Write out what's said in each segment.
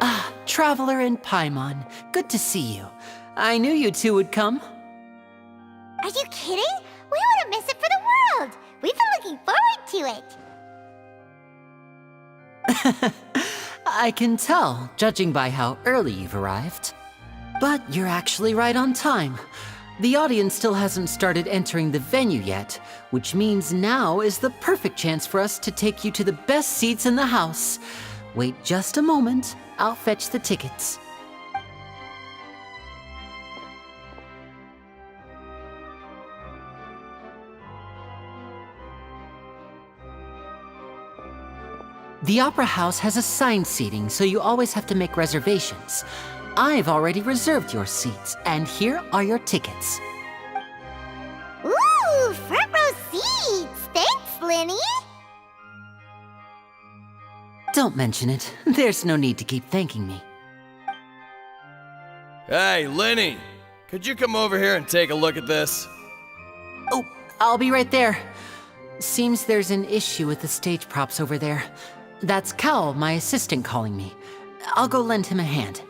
Ah, Traveler and Paimon, good to see you. I knew you two would come. Are you kidding? We wouldn't miss it for the world! We've been looking forward to it! I can tell, judging by how early you've arrived. But you're actually right on time. The audience still hasn't started entering the venue yet, which means now is the perfect chance for us to take you to the best seats in the house. Wait just a moment, I'll fetch the tickets. The Opera House has assigned seating, so you always have to make reservations. I've already reserved your seats, and here are your tickets. Ooh, front row seats! Thanks, Linny! Don't mention it. There's no need to keep thanking me. Hey, Linny! Could you come over here and take a look at this? Oh, I'll be right there. Seems there's an issue with the stage props over there. That's Cal, my assistant, calling me. I'll go lend him a hand.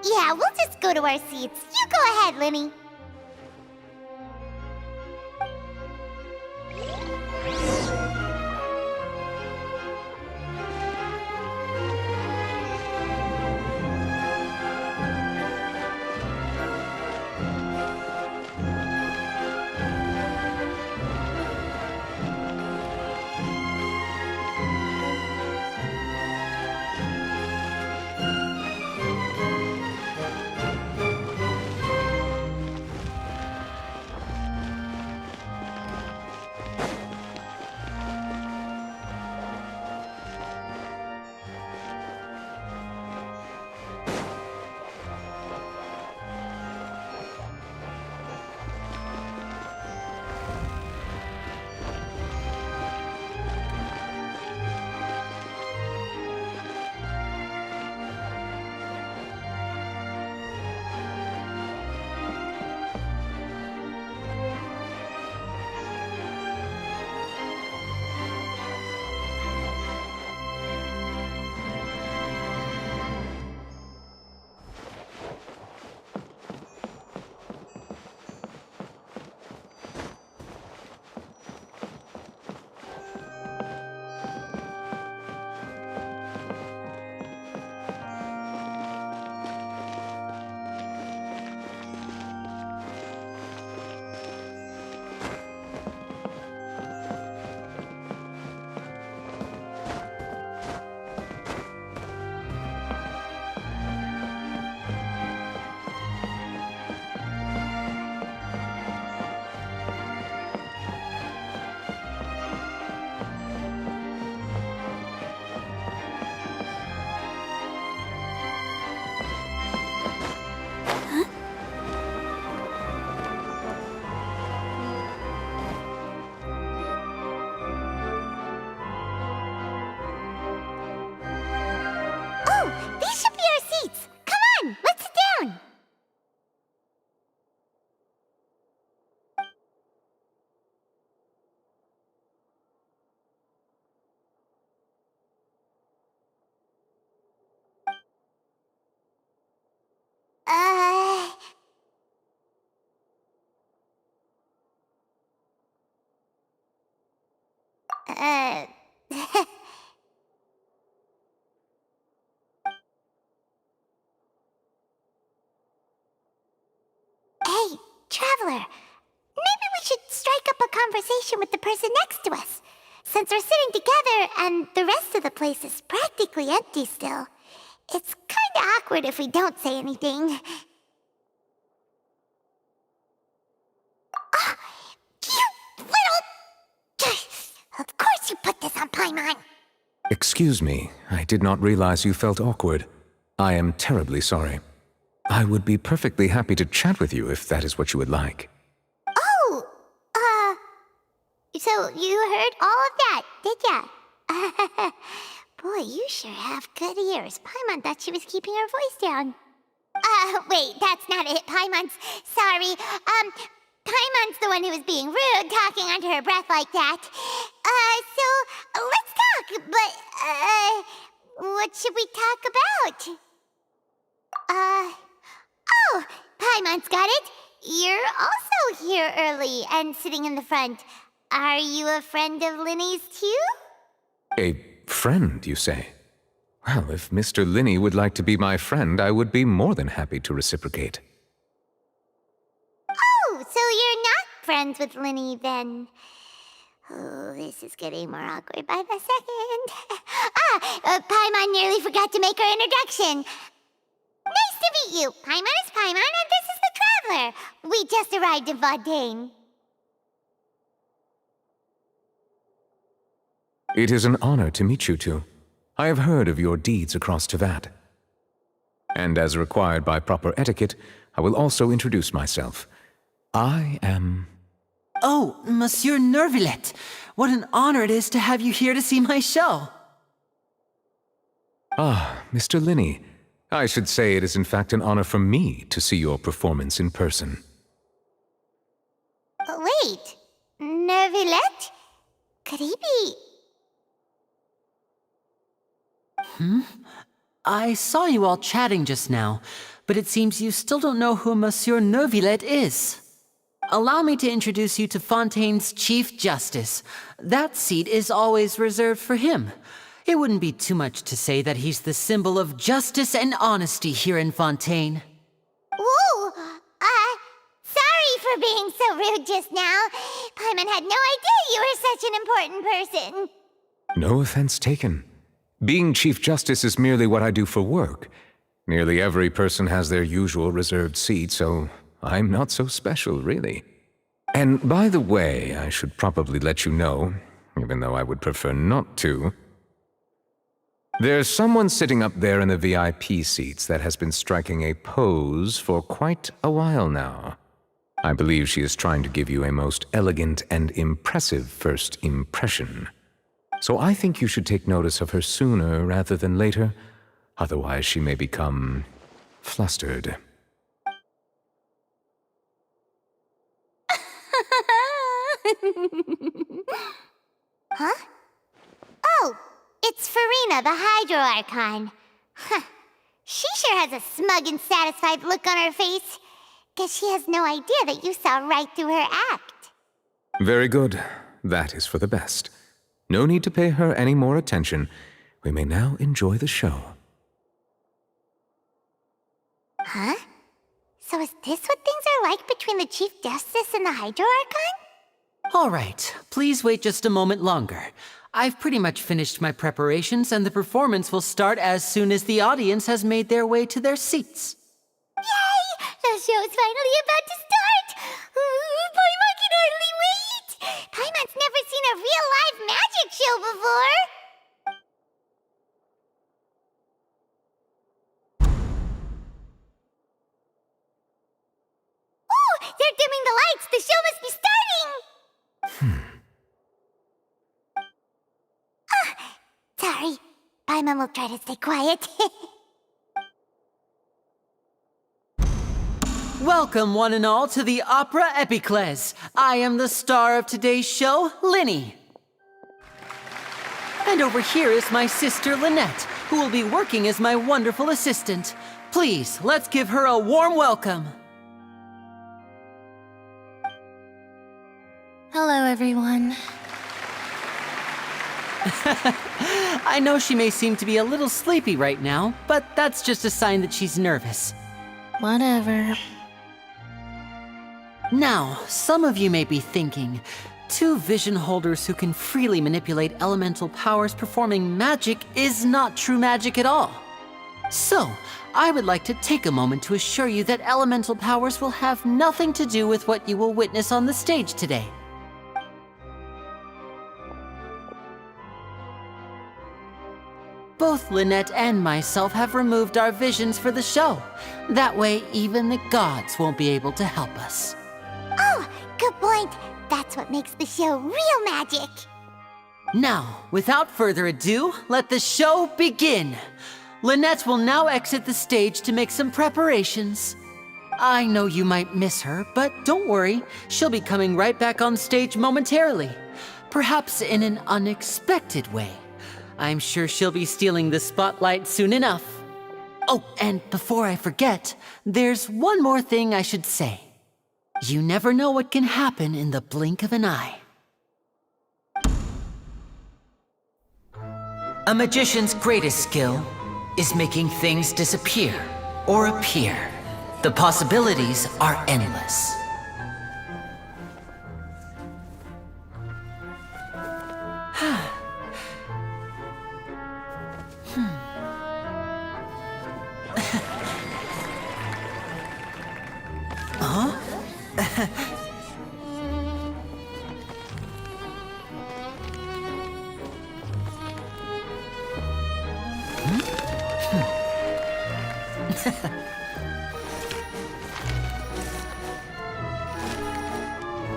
Yeah, we'll just go to our seats. You go ahead, Linny. Uh... Hey, Traveler. Maybe we should strike up a conversation with the person next to us. Since we're sitting together and the rest of the place is practically empty still, it's kinda awkward if we don't say anything. Oh, you little... Of course you put this on Paimon! Excuse me, I did not realize you felt awkward. I am terribly sorry. I would be perfectly happy to chat with you if that is what you would like. Oh, so you heard all of that, did ya? Boy, you sure have good ears. Paimon thought she was keeping her voice down. Wait, that's not it, Paimon's. Sorry. Paimon's the one who was being rude, talking under her breath like that. So, let's talk, but, what should we talk about? Oh, Paimon's got it. You're also here early and sitting in the front. Are you a friend of Linny's too? A friend, you say? Well, if Mr. Linny would like to be my friend, I would be more than happy to reciprocate. Oh, so you're not friends with Linny then? Oh, this is getting more awkward by the second. Paimon nearly forgot to make her introduction. Nice to meet you. Paimon is Paimon, and this is the Traveler. We just arrived in Fontaine. It is an honor to meet you two. I have heard of your deeds across Tevat. And as required by proper etiquette, I will also introduce myself. I am... Oh, Monsieur Nervillet, what an honor it is to have you here to see my show. Ah, Mr. Linny. I should say it is in fact an honor for me to see your performance in person. Wait, Nervillet? Could he be... I saw you all chatting just now, but it seems you still don't know who Monsieur Nervillet is. Allow me to introduce you to Fontaine's Chief Justice. That seat is always reserved for him. It wouldn't be too much to say that he's the symbol of justice and honesty here in Fontaine. Whoa! Sorry for being so rude just now. Paimon had no idea you were such an important person. No offense taken. Being Chief Justice is merely what I do for work. Nearly every person has their usual reserved seat, so I'm not so special, really. And by the way, I should probably let you know, even though I would prefer not to, there's someone sitting up there in the VIP seats that has been striking a pose for quite a while now. I believe she is trying to give you a most elegant and impressive first impression. So I think you should take notice of her sooner rather than later, otherwise she may become flustered. Huh? Oh, it's Farina, the Hydro Archon. Huh. She sure has a smug and satisfied look on her face. Guess she has no idea that you saw right through her act. Very good. That is for the best. No need to pay her any more attention. We may now enjoy the show. Huh? So is this what things are like between the Chief Justice and the Hydro Archon? All right, please wait just a moment longer. I've pretty much finished my preparations, and the performance will start as soon as the audience has made their way to their seats. Yay! The show's finally about to start! Paimon can hardly wait! Paimon's never seen a real live magic show before! Oh! They're dimming the lights! The show must be starting! Sorry. Paimon will try to stay quiet. Welcome, one and all, to the Opera Epiclese. I am the star of today's show, Linny. And over here is my sister, Lynette, who will be working as my wonderful assistant. Please, let's give her a warm welcome. Hello, everyone. I know she may seem to be a little sleepy right now, but that's just a sign that she's nervous. Whatever. Now, some of you may be thinking, two vision holders who can freely manipulate elemental powers performing magic is not true magic at all. So, I would like to take a moment to assure you that elemental powers will have nothing to do with what you will witness on the stage today. Both Lynette and myself have removed our visions for the show. That way, even the gods won't be able to help us. Oh, good point. That's what makes the show real magic. Now, without further ado, let the show begin. Lynette will now exit the stage to make some preparations. I know you might miss her, but don't worry, she'll be coming right back on stage momentarily. Perhaps in an unexpected way. I'm sure she'll be stealing the spotlight soon enough. Oh, and before I forget, there's one more thing I should say. You never know what can happen in the blink of an eye. A magician's greatest skill is making things disappear or appear. The possibilities are endless.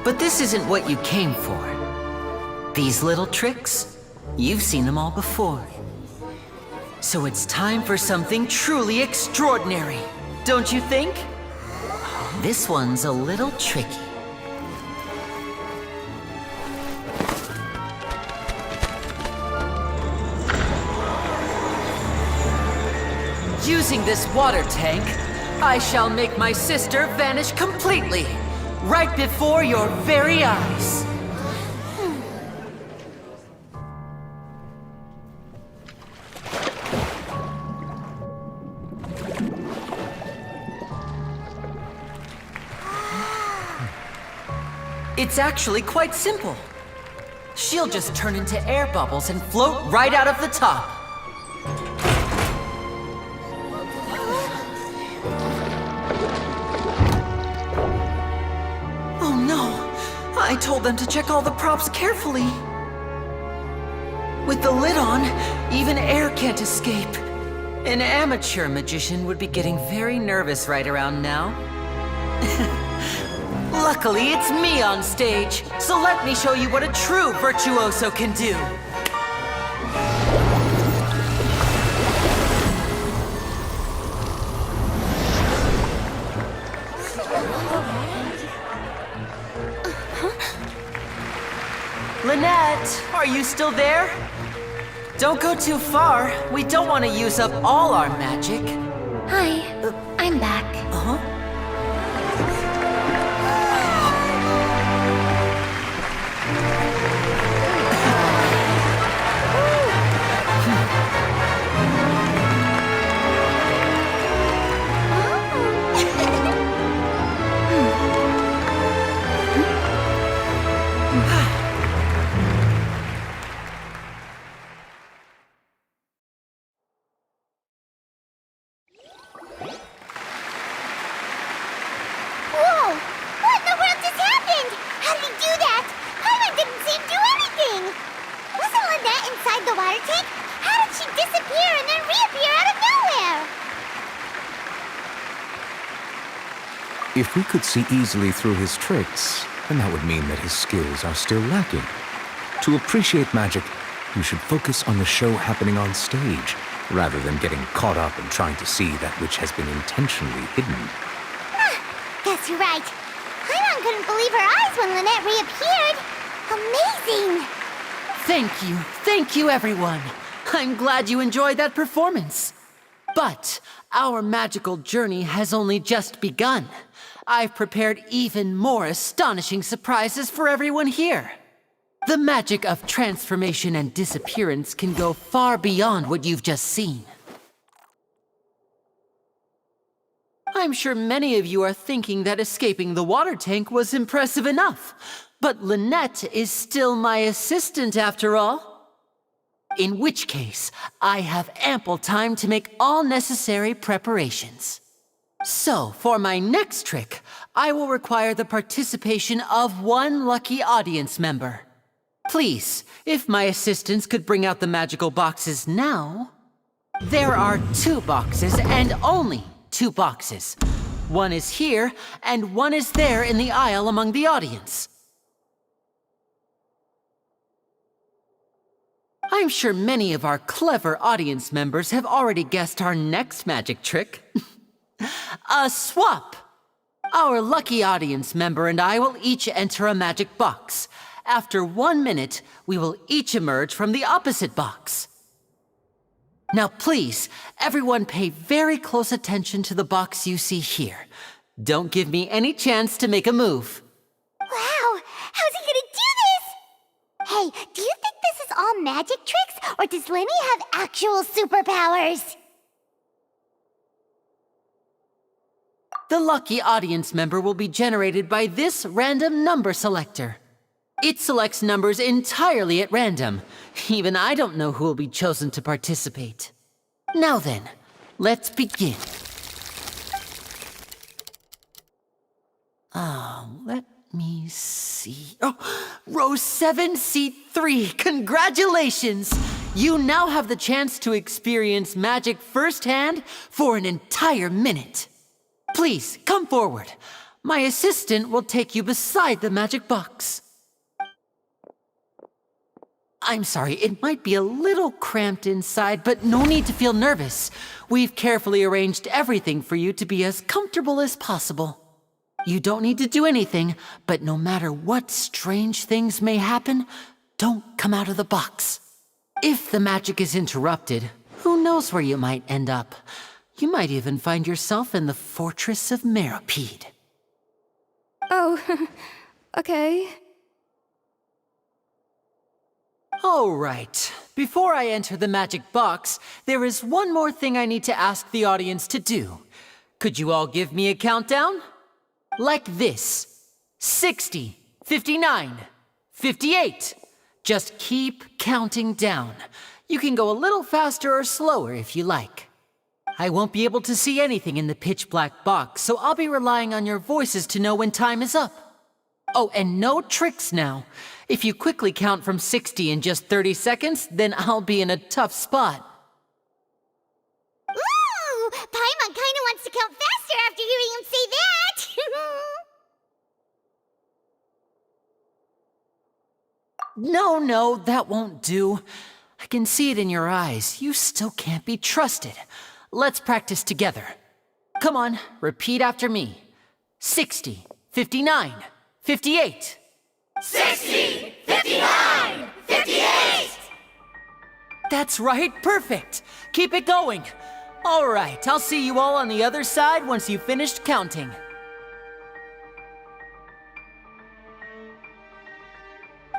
But this isn't what you came for. These little tricks, you've seen them all before. So it's time for something truly extraordinary, don't you think? This one's a little tricky. Using this water tank, I shall make my sister vanish completely, right before your very eyes. It's actually quite simple. She'll just turn into air bubbles and float right out of the top. Oh no! I told them to check all the props carefully. With the lid on, even air can't escape. An amateur magician would be getting very nervous right around now. Luckily, it's me on stage, so let me show you what a true virtuoso can do. Lynette, are you still there? Don't go too far. We don't want to use up all our magic. Hi, I'm back. Uh-huh. Whoa! What in the world just happened? How did he do that? Paimon didn't see him do anything! Wasn't Lynette inside the water tank? How did she disappear and then reappear out of nowhere? If we could see easily through his tricks, then that would mean that his skills are still lacking. To appreciate magic, you should focus on the show happening on stage, rather than getting caught up in trying to see that which has been intentionally hidden. Guess you're right. Paimon couldn't believe her eyes when Lynette reappeared. Amazing! Thank you everyone. I'm glad you enjoyed that performance. But our magical journey has only just begun. I've prepared even more astonishing surprises for everyone here. The magic of transformation and disappearance can go far beyond what you've just seen. I'm sure many of you are thinking that escaping the water tank was impressive enough, but Lynette is still my assistant after all. In which case, I have ample time to make all necessary preparations. So, for my next trick, I will require the participation of one lucky audience member. Please, if my assistants could bring out the magical boxes now. There are 2 boxes and only 2 boxes. One is here and one is there in the aisle among the audience. I'm sure many of our clever audience members have already guessed our next magic trick. A swap! Our lucky audience member and I will each enter a magic box. After 1 minute, we will each emerge from the opposite box. Now please, everyone pay very close attention to the box you see here. Don't give me any chance to make a move. Wow, how's he gonna do this? Hey, do you think this is all magic tricks, or does Lenny have actual superpowers? The lucky audience member will be generated by this random number selector. It selects numbers entirely at random. Even I don't know who will be chosen to participate. Now then, let's begin. Let me see. Oh, row 7, seat 3. Congratulations! You now have the chance to experience magic firsthand for an entire minute. Please, come forward. My assistant will take you beside the magic box. I'm sorry, it might be a little cramped inside, but no need to feel nervous. We've carefully arranged everything for you to be as comfortable as possible. You don't need to do anything, but no matter what strange things may happen, don't come out of the box. If the magic is interrupted, who knows where you might end up? You might even find yourself in the Fortress of Meropide. Oh, okay. All right. Before I enter the magic box, there is one more thing I need to ask the audience to do. Could you all give me a countdown? Like this. 60, 59, 58. Just keep counting down. You can go a little faster or slower if you like. I won't be able to see anything in the pitch black box, so I'll be relying on your voices to know when time is up. Oh, and no tricks now. If you quickly count from 60 in just 30 seconds, then I'll be in a tough spot. Ooh! Paimon kinda wants to count faster after hearing him say that! No, that won't do. I can see it in your eyes. You still can't be trusted. Let's practice together. Come on, repeat after me. 60, 59, 58. 60, 59, 58! That's right, perfect. Keep it going. All right, I'll see you all on the other side once you've finished counting.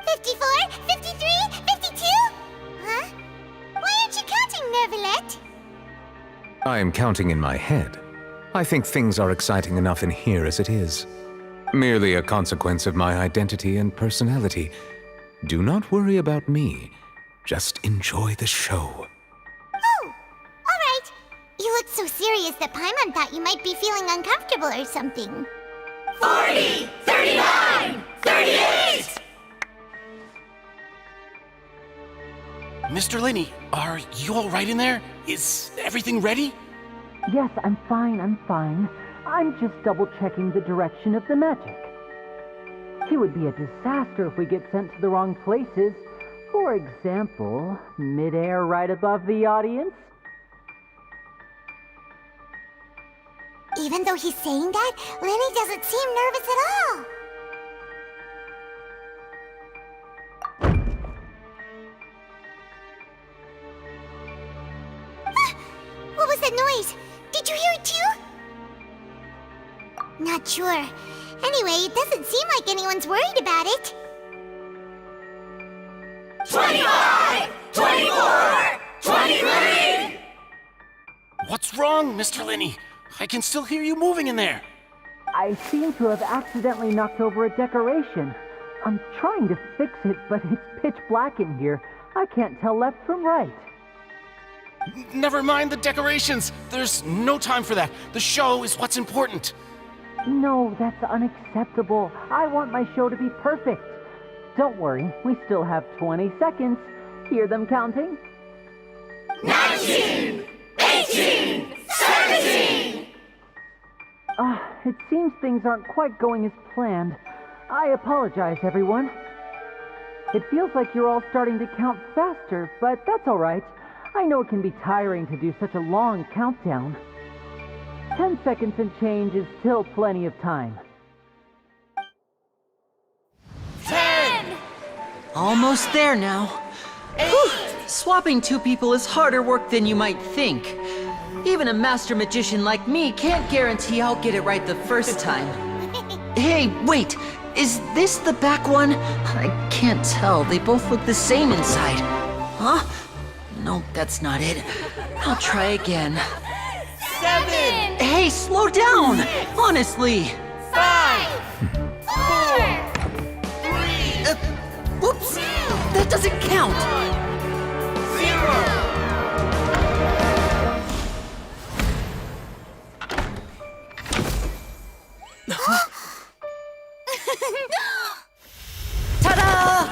$54, $53, $52? Huh? Why aren't you counting, Nervalet? I am counting in my head. I think things are exciting enough in here as it is. Merely a consequence of my identity and personality. Do not worry about me. Just enjoy the show. Oh, alright. You look so serious that Paimon thought you might be feeling uncomfortable or something. 40, 39, 38! Mr. Linney, are you all right in there? Is everything ready? Yes, I'm fine. I'm just double-checking the direction of the magic. It would be a disaster if we get sent to the wrong places. For example, mid-air right above the audience. Even though he's saying that, Lenny doesn't seem nervous at all. What was that noise? Did you hear it too? Not sure. Anyway, it doesn't seem like anyone's worried about it. 25, 24, 23! What's wrong, Mr. Linney? I can still hear you moving in there. I seem to have accidentally knocked over a decoration. I'm trying to fix it, but it's pitch black in here. I can't tell left from right. Never mind the decorations. There's no time for that. The show is what's important. No, that's unacceptable. I want my show to be perfect. Don't worry, we still have 20 seconds. Hear them counting? 19, 18, 17! It seems things aren't quite going as planned. I apologize, everyone. It feels like you're all starting to count faster, but that's alright. I know it can be tiring to do such a long countdown. 10 seconds and change is still plenty of time. 10, Almost there now. 8, Whew. Swapping two people is harder work than you might think. Even a master magician like me can't guarantee I'll get it right the first time. Hey, wait! Is this the back one? I can't tell. They both look the same inside. Huh? No, that's not it. I'll try again. 7, Hey, slow down! Honestly! 5, 4, 3, Whoops! That doesn't count! 0. Ta-da!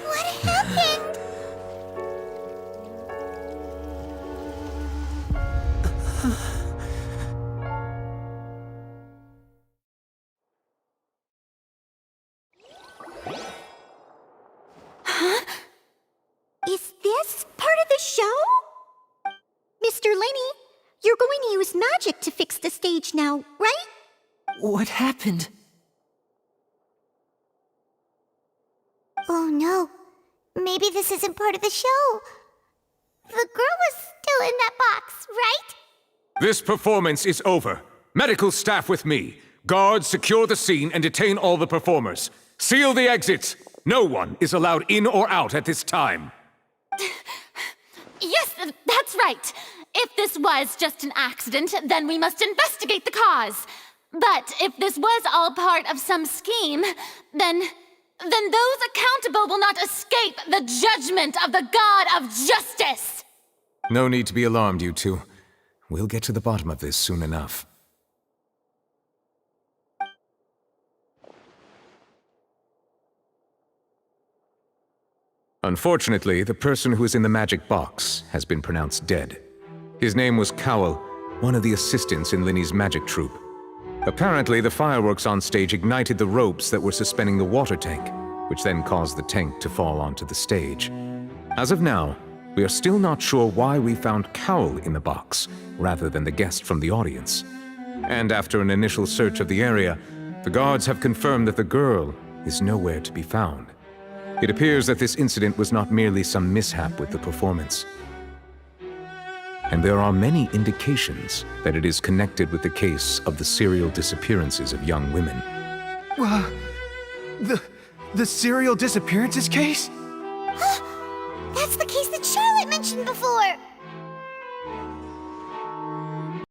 What happened? Is this part of the show? Mr. Lenny, you're going to use magic to fix the stage now, right? What happened? Oh no. Maybe this isn't part of the show. The girl was still in that box, right? This performance is over. Medical staff with me. Guards, secure the scene and detain all the performers. Seal the exits. No one is allowed in or out at this time. Yes, that's right. If this was just an accident, then we must investigate the cause. But if this was all part of some scheme, then those accountable will not escape the judgment of the God of Justice. No need to be alarmed, you two. We'll get to the bottom of this soon enough. Unfortunately, the person who is in the magic box has been pronounced dead. His name was Cowell, one of the assistants in Linny's magic troupe. Apparently, the fireworks on stage ignited the ropes that were suspending the water tank, which then caused the tank to fall onto the stage. As of now, we are still not sure why we found Cowell in the box, rather than the guest from the audience. And after an initial search of the area, the guards have confirmed that the girl is nowhere to be found. It appears that this incident was not merely some mishap with the performance. And there are many indications that it is connected with the case of the serial disappearances of young women. The serial disappearances case?